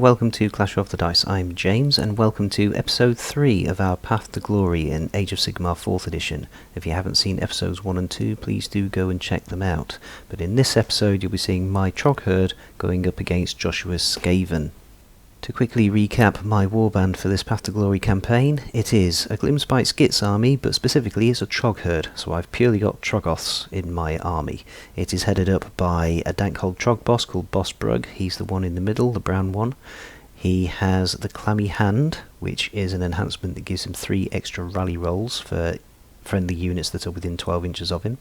welcome to Clash of the Dice. I'm James, and welcome to episode 3 of our Path to Glory in Age of Sigmar 4th edition. If you haven't seen episodes 1 and 2, please do go and check them out. But in this episode you'll be seeing my Troggherd going up against Joshua's Skaven. To quickly recap my warband for this Path to Glory campaign, it is a Glimspite Skits army, but specifically it's a Troggherd, so I've purely got Troggoths in my army. It is headed up by a Dankhold Trog boss called Boss Brug. He's the one in the middle, the brown one. He has the Clammy Hand, which is an enhancement that gives him 3 extra rally rolls for friendly units that are within 12 inches of him,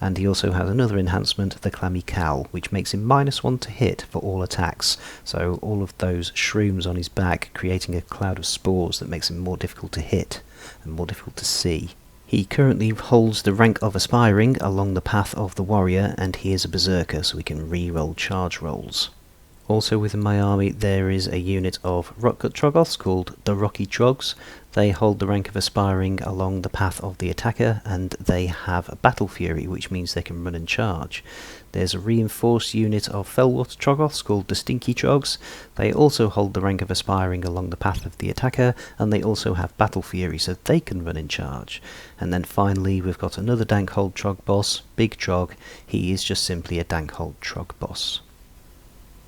and he also has another enhancement, the Clammy Cowl, which makes him -1 to hit for all attacks, so all of those shrooms on his back creating a cloud of spores that makes him more difficult to hit and more difficult to see. He currently holds the rank of Aspiring along the path of the Warrior, and he is a Berserker, so he can re-roll charge rolls. Also within my army there is a unit of Rockcut Troggoths called the Rocky Trogs. They hold the rank of Aspiring along the path of the attacker, and they have a Battle Fury, which means they can run and charge. There's a reinforced unit of Fellwater Troggoths called the Stinky Trogs. They also hold the rank of Aspiring along the path of the attacker, and they also have Battle Fury, so they can run and charge. And then finally we've got another Dankhold Trog boss, Big Trog. He is just simply a Dankhold Trog boss.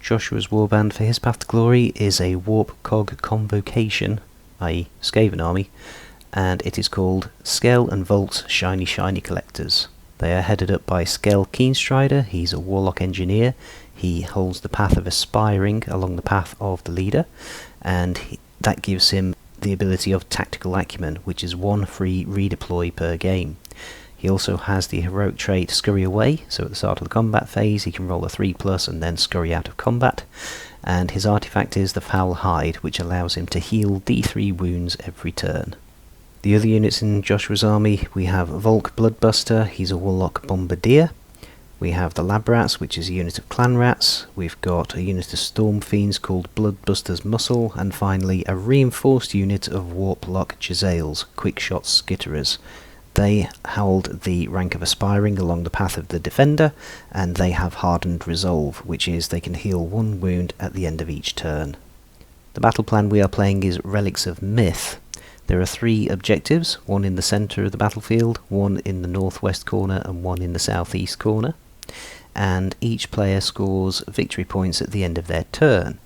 Joshua's warband for his Path to Glory is a Warp Cog Convocation, i.e. Skaven army, and it is called Skell and Volt's Shiny Collectors. They are headed up by Skell Keenstrider. He's a Warlock Engineer. He holds the path of Aspiring along the path of the leader, and that gives him the ability of Tactical Acumen, which is 1 free redeploy per game. He also has the heroic trait Scurry Away, so at the start of the combat phase he can roll a 3+ and then scurry out of combat, and his artifact is the Foul Hide, which allows him to heal D3 wounds every turn. The other units in Joshua's army, we have Volk Bloodbuster. He's a Warlock Bombardier. We have the Lab Rats, which is a unit of Clan Rats. We've got a unit of Storm Fiends called Bloodbuster's Muscle, and finally a reinforced unit of Warplock Jezzails, Quickshot Skitterers. They hold the rank of Aspiring along the path of the Defender, and they have Hardened Resolve, which is they can heal 1 wound at the end of each turn. The battle plan we are playing is Relics of Myth. There are 3 objectives, 1 in the centre of the battlefield, 1 in the northwest corner and 1 in the southeast corner, and each player scores victory points at the end of their turn.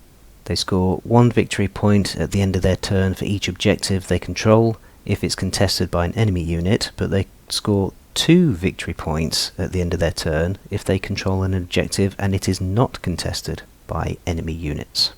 They score 1 victory point at the end of their turn for each objective they control, if it's contested by an enemy unit, but they score 2 victory points at the end of their turn if they control an objective and it is not contested by enemy units.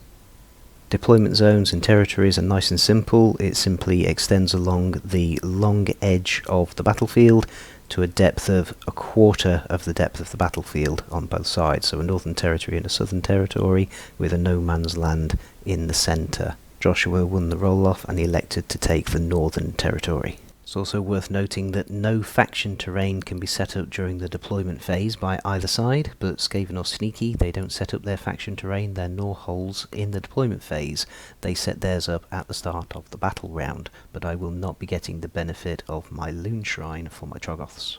Deployment zones and territories are nice and simple. It simply extends along the long edge of the battlefield to a depth of 1/4 of the depth of the battlefield on both sides, so a northern territory and a southern territory with a no man's land in the centre. Joshua won the roll-off and elected to take the Northern Territory. It's also worth noting that no faction terrain can be set up during the deployment phase by either side, but Skaven are sneaky. They don't set up their faction terrain, their gnaw holes, in the deployment phase. They set theirs up at the start of the battle round, but I will not be getting the benefit of my Loon Shrine for my Troggoths.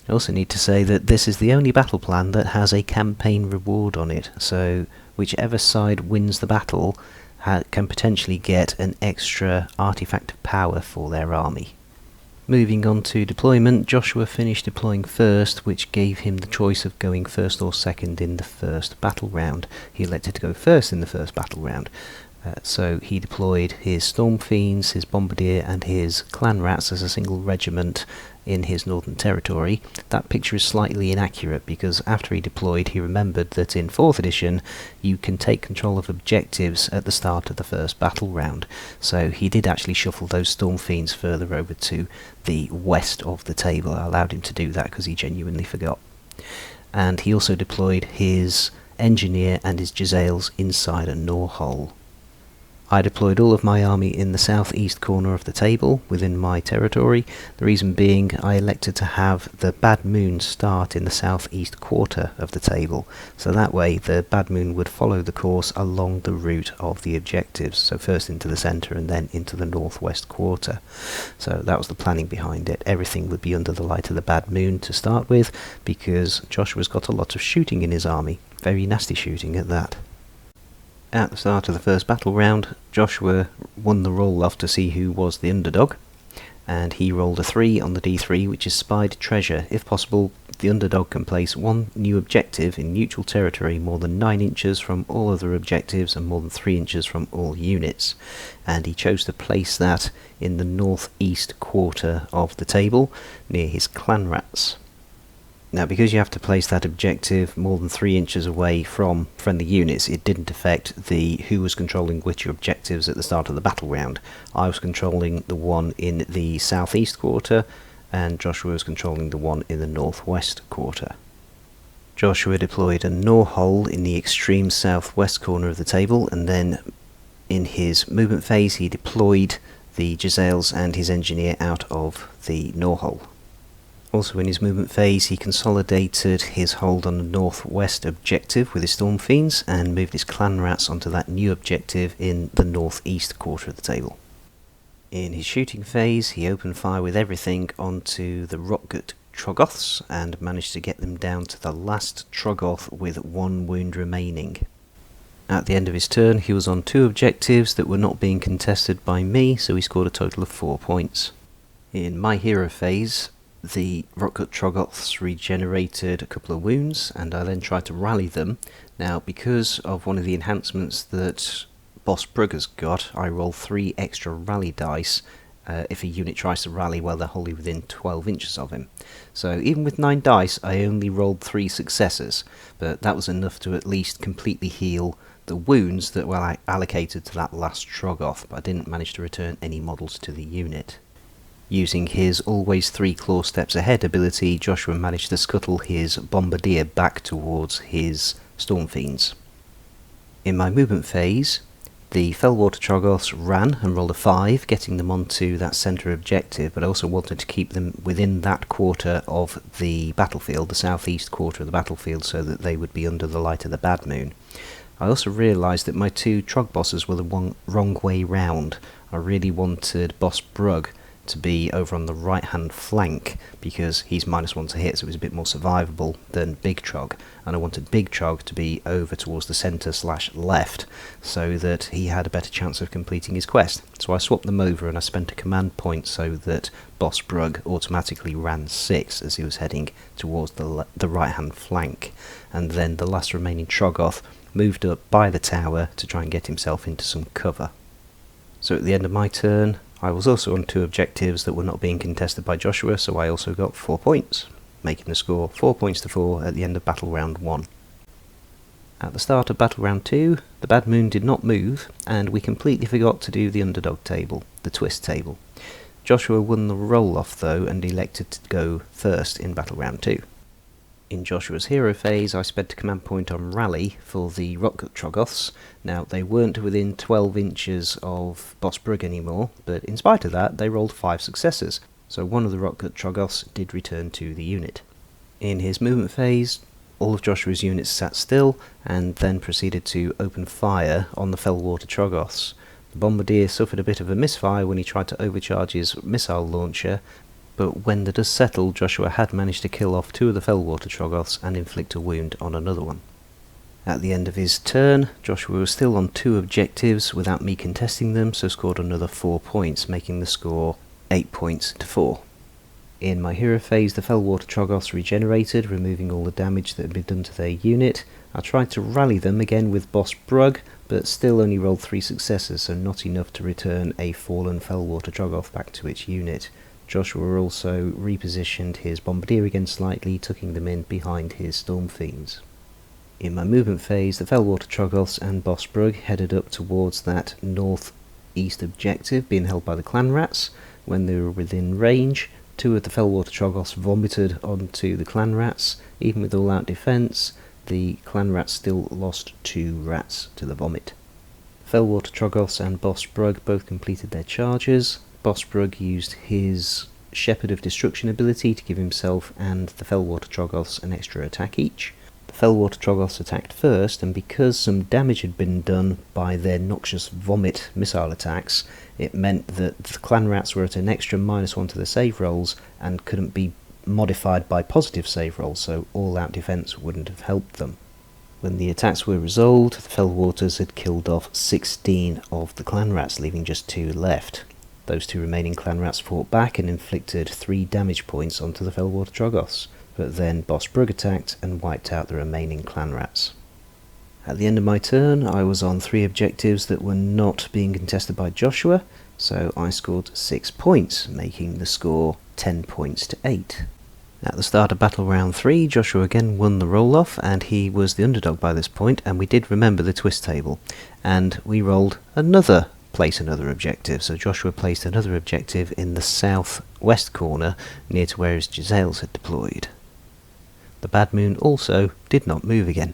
I also need to say that this is the only battle plan that has a campaign reward on it, so whichever side wins the battle can potentially get an extra artifact of power for their army. Moving on to deployment, Joshua finished deploying first, which gave him the choice of going first or second in the first battle round. He elected to go first in the first battle round. So he deployed his Storm Fiends, his Bombardier and his Clan Rats as a single regiment in his northern territory. That picture is slightly inaccurate because after he deployed he remembered that in 4th edition you can take control of objectives at the start of the first battle round, so he did actually shuffle those Storm Fiends further over to the west of the table. I allowed him to do that because he genuinely forgot. And he also deployed his Engineer and his Jezzails inside a gnaw hole. I deployed all of my army in the southeast corner of the table within my territory. The reason being I elected to have the Bad Moon start in the southeast quarter of the table, so that way the Bad Moon would follow the course along the route of the objectives, so first into the centre and then into the northwest quarter. So that was the planning behind it. Everything would be under the light of the Bad Moon to start with, because Joshua's got a lot of shooting in his army, very nasty shooting at that. At the start of the first battle round, Joshua won the roll-off to see who was the underdog, and he rolled a 3 on the d3, which is spied treasure. If possible, the underdog can place one new objective in neutral territory more than 9 inches from all other objectives and more than 3 inches from all units. And he chose to place that in the northeast quarter of the table, near his clan rats. Now, because you have to place that objective more than 3 inches away from friendly units, it didn't affect who was controlling which objectives at the start of the battle round. I was controlling the one in the southeast quarter, and Joshua was controlling the one in the northwest quarter. Joshua deployed a gnaw hole in the extreme southwest corner of the table, and then in his movement phase he deployed the Jezzails and his engineer out of the gnaw hole. Also in his movement phase he consolidated his hold on the northwest objective with his Storm Fiends and moved his clan rats onto that new objective in the northeast quarter of the table. In his shooting phase he opened fire with everything onto the Troggherd Troggoths and managed to get them down to the last Troggoth with 1 wound remaining. At the end of his turn he was on 2 objectives that were not being contested by me, so he scored a total of 4 points. In my hero phase, the Troggherd Troggoths regenerated a couple of wounds, and I then tried to rally them. Now, because of one of the enhancements that Boss Brugg has got, I roll 3 extra rally dice if a unit tries to rally while they're wholly within 12 inches of him. So even with 9 dice, I only rolled 3 successes, but that was enough to at least completely heal the wounds that were allocated to that last Troggoth, but I didn't manage to return any models to the unit. Using his always 3 claw steps ahead ability, Joshua managed to scuttle his Bombardier back towards his Storm Fiends. In my movement phase, the Fellwater Troggoths ran and rolled a 5, getting them onto that centre objective, but I also wanted to keep them within that quarter of the battlefield, the southeast quarter of the battlefield, so that they would be under the light of the bad moon. I also realised that my 2 Trog bosses were the wrong way round. I really wanted Boss Brugg to be over on the right hand flank because he's -1 to hit, so it was a bit more survivable than Big Trog, and I wanted Big Trog to be over towards the centre/left so that he had a better chance of completing his quest. So I swapped them over and I spent a command point so that Boss Brugg automatically ran 6 as he was heading towards the right hand flank, and then the last remaining Troggoth moved up by the tower to try and get himself into some cover. So at the end of my turn I was also on 2 objectives that were not being contested by Joshua, so I also got 4 points, making the score 4 points to 4 at the end of Battle Round 1. At the start of Battle Round 2, the Bad Moon did not move, and we completely forgot to do the underdog table, the twist table. Joshua won the roll-off though, and elected to go first in Battle Round 2. In Joshua's hero phase, I spent a command point on rally for the Troggherd Troggoths. Now, they weren't within 12 inches of Boss Brugg anymore, but in spite of that, they rolled 5 successes, so one of the Troggherd Troggoths did return to the unit. In his movement phase, all of Joshua's units sat still, and then proceeded to open fire on the Fellwater Troggoths. The Bombardier suffered a bit of a misfire when he tried to overcharge his missile launcher, but when the dust settled, Joshua had managed to kill off 2 of the Fellwater Troggoths and inflict a wound on another one. At the end of his turn, Joshua was still on 2 objectives without me contesting them, so scored another 4 points, making the score 8 points to 4. In my hero phase, the Fellwater Troggoths regenerated, removing all the damage that had been done to their unit. I tried to rally them again with Boss Brugg, but still only rolled 3 successes, so not enough to return a fallen Fellwater Troggoth back to its unit. Joshua also repositioned his Bombardier again slightly, tucking them in behind his Storm Fiends. In my movement phase, the Fellwater Troggoths and Boss Brugg headed up towards that north-east objective being held by the Clan Rats. When they were within range, 2 of the Fellwater Troggoths vomited onto the Clan Rats. Even with all-out defence, the Clan Rats still lost 2 rats to the vomit. Fellwater Troggoths and Boss Brugg both completed their charges. Boss Brugg used his Shepherd of Destruction ability to give himself and the Fellwater Troggoths an extra attack each. The Fellwater Troggoths attacked first, and because some damage had been done by their noxious vomit missile attacks, it meant that the Clan Rats were at an extra -1 to the save rolls and couldn't be modified by positive save rolls, so all-out defence wouldn't have helped them. When the attacks were resolved, the Fellwaters had killed off 16 of the clan rats, leaving just 2 left. Those 2 remaining clan rats fought back and inflicted 3 damage points onto the Fellwater Troggoths, but then Boss Brugg attacked and wiped out the remaining clan rats. At the end of my turn, I was on 3 objectives that were not being contested by Joshua, so I scored 6 points, making the score 10 points to 8. At the start of Battle Round 3, Joshua again won the roll-off, and he was the underdog by this point, and we did remember the twist table. And we rolled place another objective, so Joshua placed another objective in the south-west corner, near to where his Giselles had deployed. The Bad Moon also did not move again.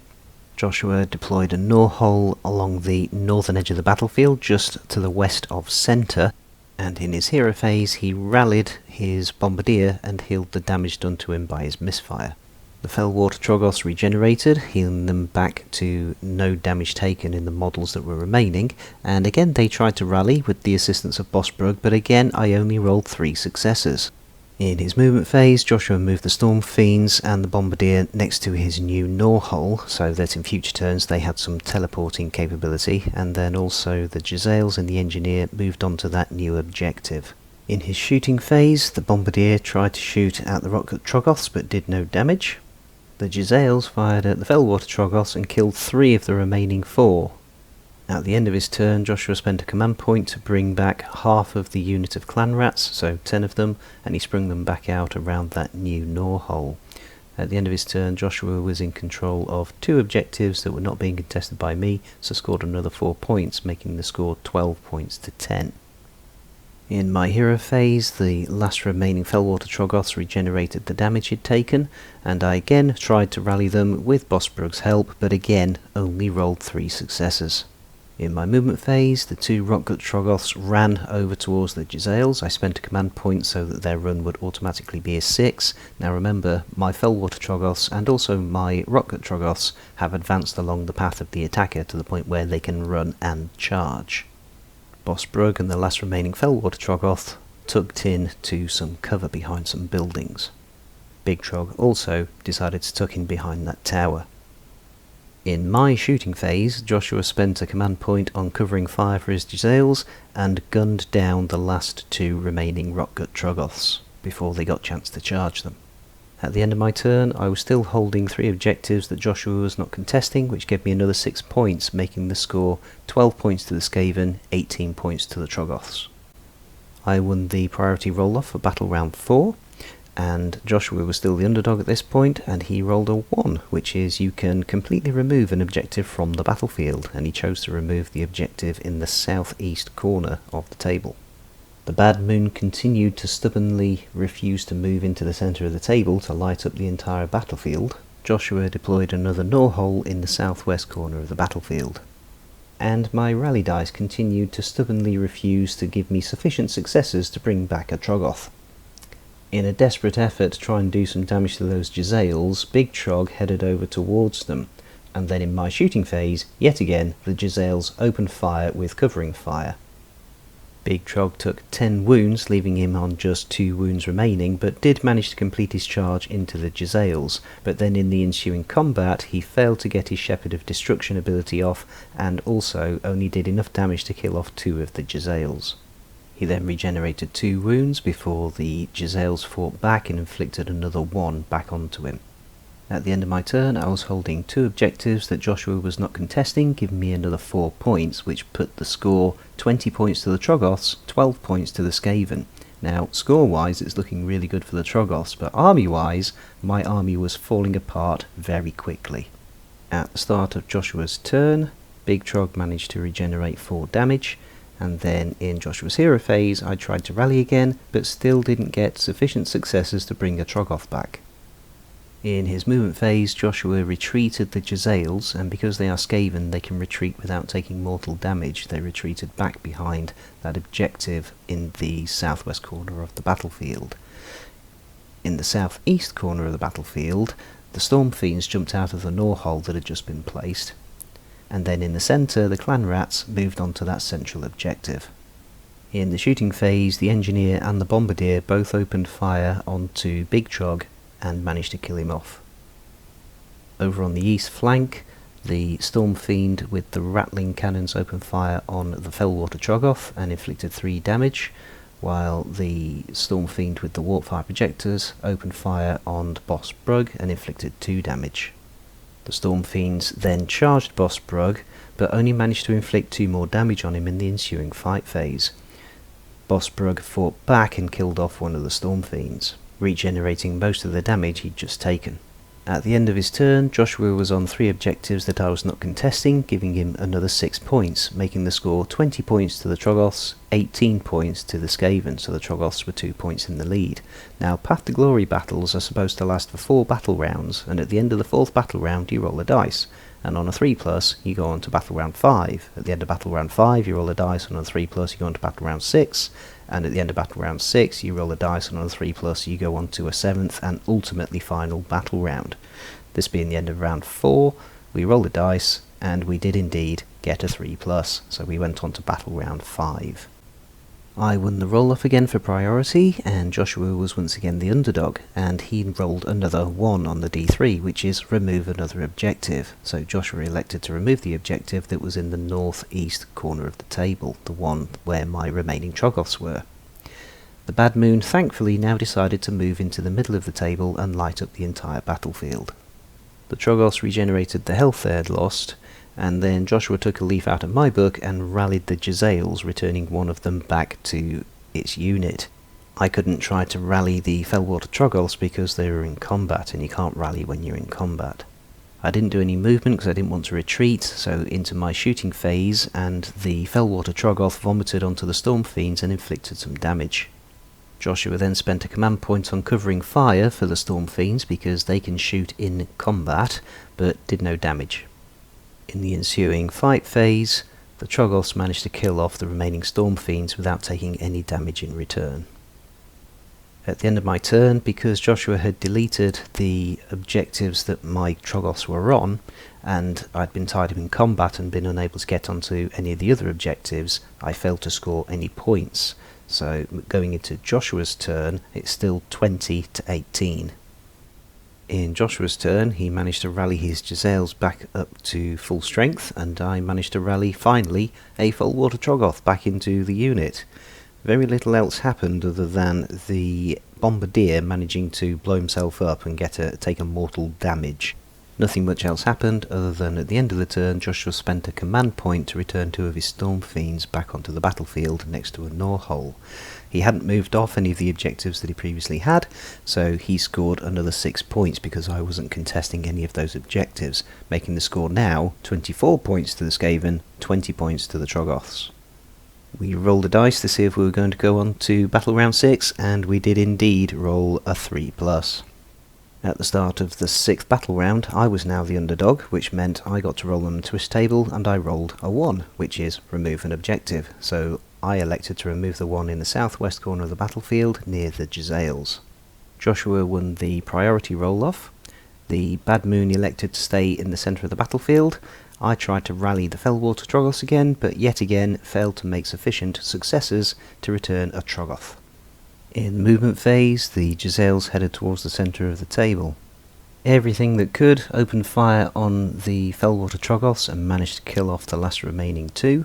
Joshua deployed a gnaw hole along the northern edge of the battlefield, just to the west of centre, and in his hero phase he rallied his bombardier and healed the damage done to him by his misfire. The Fellwater Troggoths regenerated, healing them back to no damage taken in the models that were remaining, and again they tried to rally with the assistance of Boss Brugg, but again I only rolled 3 successes. In his movement phase, Joshua moved the Storm Fiends and the Bombardier next to his new gnaw hole, so that in future turns they had some teleporting capability, and then also the Giselles and the Engineer moved on to that new objective. In his shooting phase, the Bombardier tried to shoot at the Rocket Troggoths but did no damage. The Giselles fired at the Fellwater Troggoths and killed 3 of the remaining 4. At the end of his turn, Joshua spent a command point to bring back half of the unit of clan rats, so 10 of them, and he sprung them back out around that new gnaw hole. At the end of his turn, Joshua was in control of 2 objectives that were not being contested by me, so scored another 4 points, making the score 12 points to 10. In my hero phase, the last remaining Fellwater Troggoths regenerated the damage he'd taken, and I again tried to rally them with Boss Brugg's help, but again only rolled 3 successes. In my movement phase, the 2 Rockgut Troggoths ran over towards the Giselles. I spent a command point so that their run would automatically be a 6. Now remember, my Fellwater Troggoths and also my Rockgut Troggoths have advanced along the path of the attacker to the point where they can run and charge. Boss Brugg and the last remaining Fellwater Troggoth tucked in to some cover behind some buildings. Big Trog also decided to tuck in behind that tower. In my shooting phase, Joshua spent a command point on covering fire for his Giselles and gunned down the last 2 remaining Rockgut Troggoths before they got a chance to charge them. At the end of my turn, I was still holding 3 objectives that Joshua was not contesting, which gave me another 6 points, making the score 12 points to the Skaven, 18 points to the Troggoths. I won the priority roll-off for Battle Round 4, and Joshua was still the underdog at this point, and he rolled a 1, which is you can completely remove an objective from the battlefield, and he chose to remove the objective in the southeast corner of the table. The Bad Moon continued to stubbornly refuse to move into the centre of the table to light up the entire battlefield. Joshua deployed another gnaw hole in the southwest corner of the battlefield. And my rally dice continued to stubbornly refuse to give me sufficient successes to bring back a Troggoth. In a desperate effort to try and do some damage to those Giselles, Big Trog headed over towards them, and then in my shooting phase, yet again, the Giselles opened fire with covering fire. Big Trog took 10 wounds, leaving him on just 2 wounds remaining, but did manage to complete his charge into the Giselles, but then in the ensuing combat he failed to get his Shepherd of Destruction ability off, and also only did enough damage to kill off 2 of the Giselles. He then regenerated 2 wounds before the Giselles fought back and inflicted another 1 back onto him. At the end of my turn, I was holding 2 objectives that Joshua was not contesting, giving me another 4 points, which put the score 20 points to the Troggoths, 12 points to the Skaven. Now, score-wise, it's looking really good for the Troggoths, but army-wise, my army was falling apart very quickly. At the start of Joshua's turn, Big Trog managed to regenerate 4 damage, and then in Joshua's hero phase I tried to rally again, but still didn't get sufficient successes to bring a Troggoth back. In his movement phase, Joshua retreated the Giselles, and because they are Skaven they can retreat without taking mortal damage. They retreated back behind that objective in the southwest corner of the battlefield. In the southeast corner of the battlefield, the Storm Fiends jumped out of the gnaw hole that had just been placed, and then in the centre the clan rats moved on to that central objective. In the shooting phase, the Engineer and the Bombardier both opened fire onto Big Trog and managed to kill him off. Over on the east flank, The Storm Fiend with the rattling cannons opened fire on the Fellwater Troggoth and inflicted 3 damage, while the Storm Fiend with the Warpfire projectors opened fire on Boss Brug and inflicted 2 damage. The Storm Fiends then charged Boss Brug, but only managed to inflict 2 more damage on him in the ensuing fight phase. Boss Brug fought back and killed off one of the Storm Fiends, regenerating most of the damage he'd just taken. At the end of his turn, Joshua was on 3 objectives that I was not contesting, giving him another 6 points, making the score 20 points to the Troggoths, 18 points to the Skaven, so the Troggoths were 2 points in the lead. Now, Path to Glory battles are supposed to last for 4 battle rounds, and at the end of the 4th battle round you roll a dice, and on a 3+, you go on to battle round 5. At the end of battle round 5 you roll a dice, and on a 3+, you go on to battle round 6, and at the end of battle round 6 you roll a dice, and on a 3+, you go on to a 7th and ultimately final battle round. This being the end of round 4, we rolled a dice, and we did indeed get a 3+, so we went on to battle round 5. I won the roll-off again for priority, and Joshua was once again the underdog, and he rolled another 1 on the D3, which is remove another objective. So Joshua elected to remove the objective that was in the northeast corner of the table, the one where my remaining Troggoths were. The Bad Moon thankfully now decided to move into the middle of the table and light up the entire battlefield. The Troggoths regenerated the health they had lost, and then Joshua took a leaf out of my book and rallied the Jezzails, returning one of them back to its unit. I couldn't try to rally the Fellwater Troggoths because they were in combat, and you can't rally when you're in combat. I didn't do any movement because I didn't want to retreat, so into my shooting phase, and the Fellwater Troggoth vomited onto the Storm Fiends and inflicted some damage. Joshua then spent a command point on covering fire for the Storm Fiends because they can shoot in combat, but did no damage. In the ensuing fight phase, the Troggoths managed to kill off the remaining Storm Fiends without taking any damage in return. At the end of my turn, because Joshua had deleted the objectives that my Troggoths were on, and I'd been tied up in combat and been unable to get onto any of the other objectives, I failed to score any points. So going into Joshua's turn, it's still 20-18. In Joshua's turn, he managed to rally his Jezzails back up to full strength, and I managed to rally, finally, a Fellwater Troggoth back into the unit. Very little else happened other than the Bombardier managing to blow himself up and take a mortal damage. Nothing much else happened other than at the end of the turn, Joshua spent a command point to return 2 of his Storm Fiends back onto the battlefield next to a gnaw hole. He hadn't moved off any of the objectives that he previously had, so he scored another 6 points because I wasn't contesting any of those objectives, making the score now 24 points to the Skaven, 20 points to the Troggoths. We rolled a dice to see if we were going to go on to battle round 6, and we did indeed roll a 3+. At the start of the 6th battle round, I was now the underdog, which meant I got to roll on the twist table, and I rolled a 1, which is remove an objective, so I elected to remove the one in the southwest corner of the battlefield near the Jezzails. Joshua won the priority roll-off. The Bad Moon elected to stay in the centre of the battlefield. I tried to rally the Fellwater Troggoths again, but yet again failed to make sufficient successes to return a Troggoth. In the movement phase, the Jezzails headed towards the centre of the table. Everything that could opened fire on the Fellwater Troggoths and managed to kill off the last remaining 2.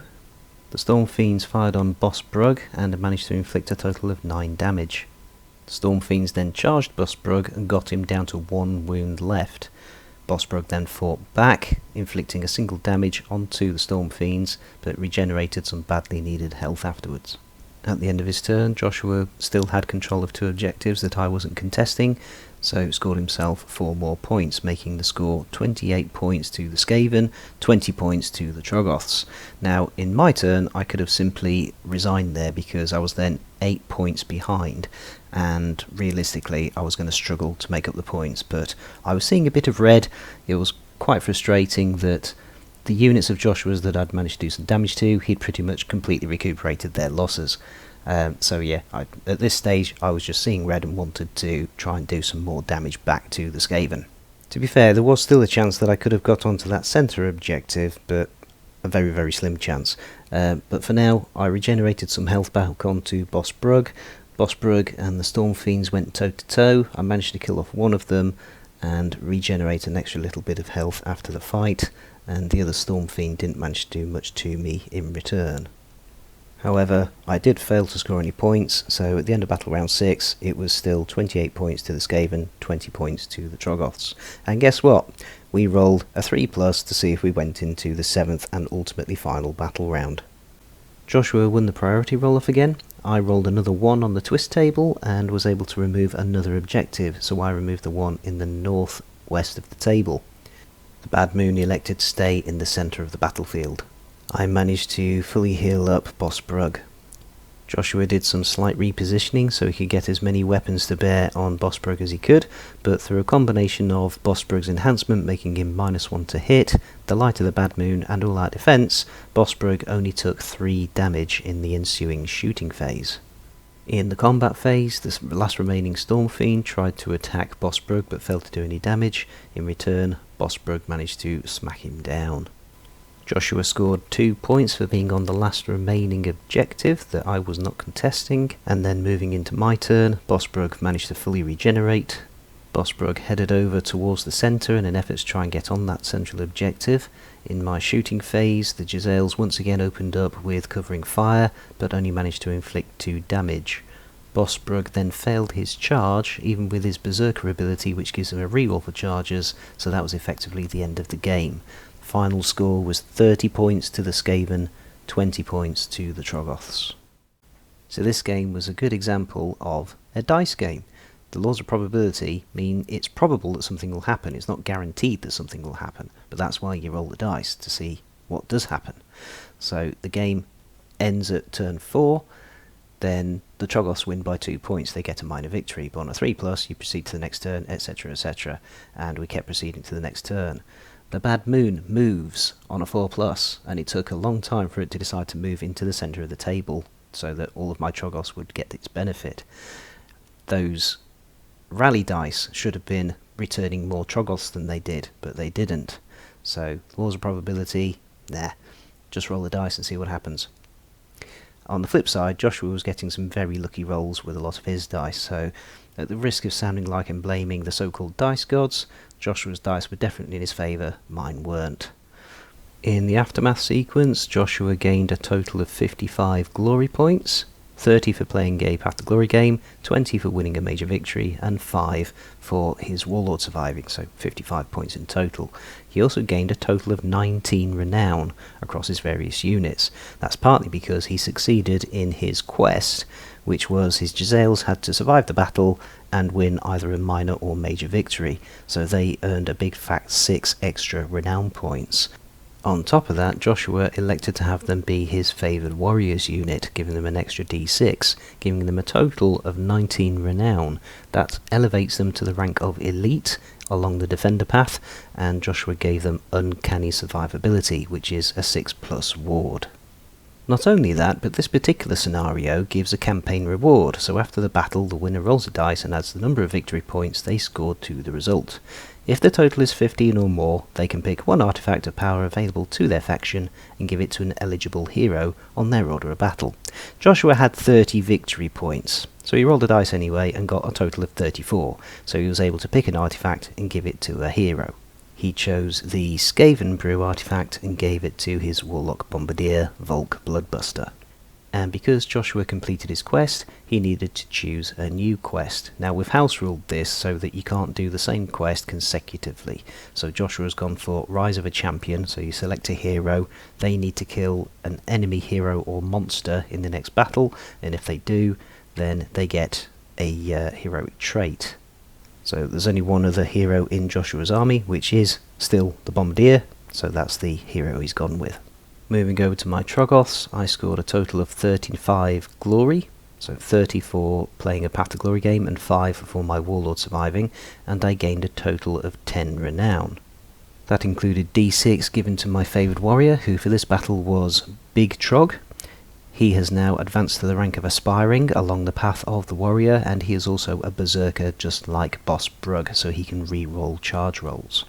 The Storm Fiends fired on Boss Brug and managed to inflict a total of 9 damage. The Storm Fiends then charged Boss Brug and got him down to 1 wound left. Boss Brug then fought back, inflicting a single damage onto the Storm Fiends, but regenerated some badly needed health afterwards. At the end of his turn, Joshua still had control of 2 objectives that I wasn't contesting, so scored himself 4 more points, making the score 28 points to the Skaven, 20 points to the Troggoths. Now, in my turn, I could have simply resigned there because I was then 8 points behind, and realistically I was going to struggle to make up the points, but I was seeing a bit of red. It was quite frustrating that the units of Joshua's that I'd managed to do some damage to, he'd pretty much completely recuperated their losses. So yeah, at this stage I was just seeing red and wanted to try and do some more damage back to the Skaven. To be fair, there was still a chance that I could have got onto that centre objective, but a very, very slim chance. But for now, I regenerated some health back onto Boss Brug. Boss Brug and the Storm Fiends went toe to toe. I managed to kill off one of them and regenerate an extra little bit of health after the fight, and the other Storm Fiend didn't manage to do much to me in return. However, I did fail to score any points, so at the end of battle round 6 it was still 28 points to the Skaven, 20 points to the Troggoths. And guess what? We rolled a 3+ to see if we went into the 7th and ultimately final battle round. Joshua won the priority roll-off again. I rolled another 1 on the twist table and was able to remove another objective, so I removed the one in the northwest of the table. The Bad Moon elected to stay in the centre of the battlefield. I managed to fully heal up Boss Brug. Joshua did some slight repositioning so he could get as many weapons to bear on Boss Brug as he could, but through a combination of Boss Brug's enhancement making him -1 to hit, the Light of the Bad Moon and all out defence, Boss Brug only took 3 damage in the ensuing shooting phase. In the combat phase, the last remaining Storm Fiend tried to attack Boss Brug but failed to do any damage. In return, Boss Brug managed to smack him down. Joshua scored 2 points for being on the last remaining objective that I was not contesting, and then moving into my turn, Boss Brug managed to fully regenerate. Boss Brug headed over towards the centre in an effort to try and get on that central objective. In my shooting phase, the Jezzails once again opened up with covering fire, but only managed to inflict 2 damage. Boss Brug then failed his charge, even with his Berserker ability which gives him a reroll for charges, so that was effectively the end of the game. Final score was 30 points to the Skaven, 20 points to the Troggoths. So this game was a good example of a dice game. The laws of probability mean it's probable that something will happen. It's not guaranteed that something will happen, but that's why you roll the dice, to see what does happen. So the game ends at turn 4, then the Troggoths win by 2 points. They get a minor victory, but on a 3+, you proceed to the next turn, etc, etc, and we kept proceeding to the next turn. The Bad Moon moves on a 4+, and it took a long time for it to decide to move into the centre of the table, so that all of my Troggoths would get its benefit. Those rally dice should have been returning more Troggoths than they did, but they didn't. So, laws of probability, nah, just roll the dice and see what happens. On the flip side, Joshua was getting some very lucky rolls with a lot of his dice, so at the risk of sounding like I'm blaming the so-called dice gods, Joshua's dice were definitely in his favour, mine weren't. In the Aftermath sequence, Joshua gained a total of 55 glory points, 30 for playing a Path to Glory game, 20 for winning a major victory, and 5 for his Warlord surviving, so 55 points in total. He also gained a total of 19 renown across his various units. That's partly because he succeeded in his quest, which was his Jezzails had to survive the battle and win either a minor or major victory, so they earned a big fat 6 extra renown points. On top of that, Joshua elected to have them be his favoured warriors unit, giving them an extra d6, giving them a total of 19 renown. That elevates them to the rank of elite along the defender path, and Joshua gave them uncanny survivability, which is a 6+ ward. Not only that, but this particular scenario gives a campaign reward, so after the battle the winner rolls a dice and adds the number of victory points they scored to the result. If the total is 15 or more, they can pick one artifact of power available to their faction and give it to an eligible hero on their order of battle. Joshua had 30 victory points, so he rolled a dice anyway and got a total of 34, so he was able to pick an artifact and give it to a hero. He chose the Skaven Brew artifact and gave it to his Warlock Bombardier, Volk Bloodbuster. And because Joshua completed his quest, he needed to choose a new quest. Now we've house ruled this so that you can't do the same quest consecutively. So Joshua's gone for Rise of a Champion, so you select a hero, they need to kill an enemy hero or monster in the next battle, and if they do, then they get a heroic trait. So there's only one other hero in Joshua's army, which is still the Bombardier, so that's the hero he's gone with. Moving over to my Troggoths, I scored a total of 35 glory, so 30 for playing a Path to Glory game and 5 for my Warlord surviving, and I gained a total of 10 renown. That included d6 given to my favoured warrior, who for this battle was Big Trog. He has now advanced to the rank of Aspiring along the path of the warrior, and he is also a Berserker just like Boss Brug, so he can re-roll charge rolls.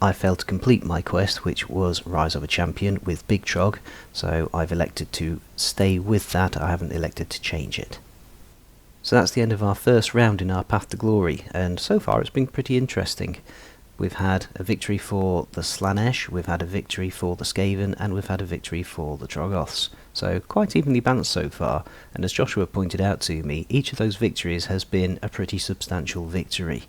I failed to complete my quest, which was Rise of a Champion with Big Trog, so I've elected to stay with that. I haven't elected to change it. So that's the end of our first round in our Path to Glory, and so far it's been pretty interesting. We've had a victory for the Slaanesh, we've had a victory for the Skaven, and we've had a victory for the Troggoths. So quite evenly balanced so far, and as Joshua pointed out to me, each of those victories has been a pretty substantial victory.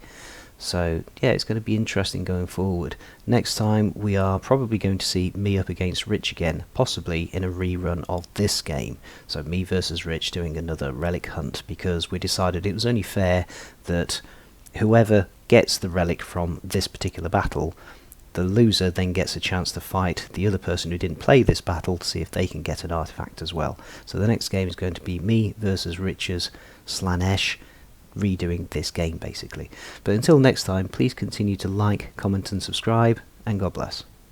So yeah, it's going to be interesting going forward. Next time we are probably going to see me up against Rich again, possibly in a rerun of this game. So me versus Rich doing another relic hunt, because we decided it was only fair that whoever gets the relic from this particular battle, the loser then gets a chance to fight the other person who didn't play this battle to see if they can get an artifact as well. So the next game is going to be me versus Rich's Slaanesh, redoing this game basically. But until next time, please continue to like, comment and subscribe, and God bless.